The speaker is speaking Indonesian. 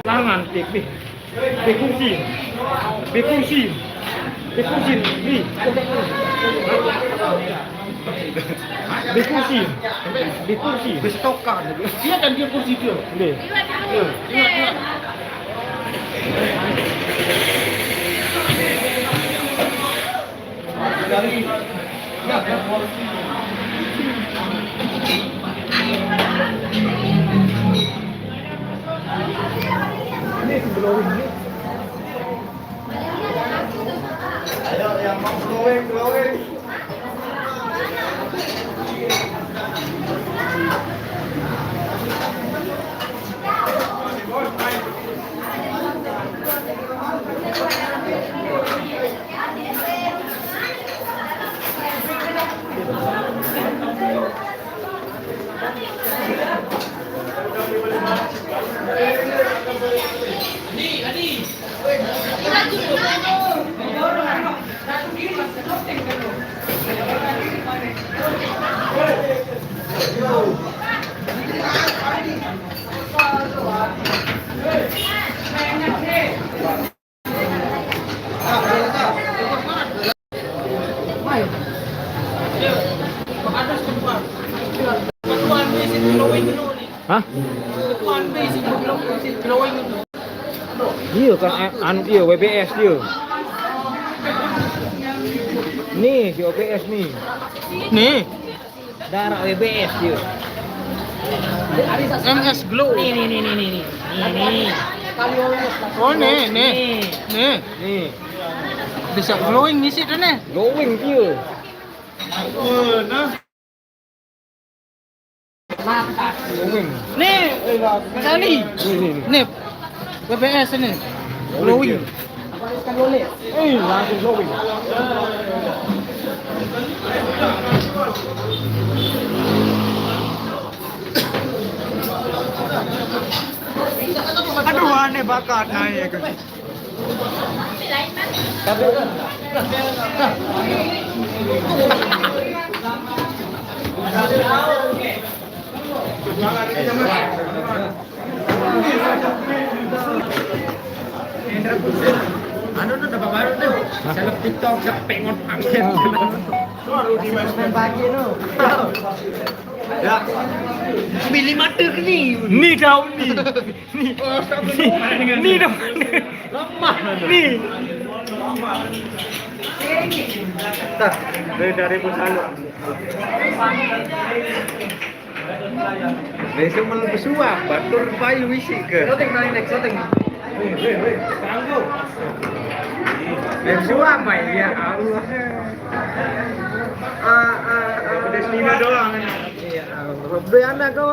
Tangan TV. Bekursi. Bekursi. Bekursi. Ni. Bekursi. Bekursi. Bestokan. Dia kan dia kursi dia. Boleh. Ingat. Dari ini glowing ni. Ayo yang mau glowing. Hah? Iya kan anu dia WBS dia. Nih si OBS nih. Nih. Darah WBS dia. MS Glow. Nih. Oh nih. Bisa glowing ni sih nih. Glowing dia. Nah. Glowing. Nih, kali. Nih. WBS ini. Glowing. Langsung glowing. Aduh aneh bakat naik. Anu tuh dapat baru tuh. Seleb TikTok sak pengon angin. Baru di main bagi nu. Ya. Pilih mata ke ni. Ni daun ni. Ni daun. Lemah ni. Tak, dari pusalo. Besok malam bersuap, batur payu isi ke. Shooting next. Tangguh. Bersuap apa ya Allah. Pedes lima doang. Iya, Allah. Anak kau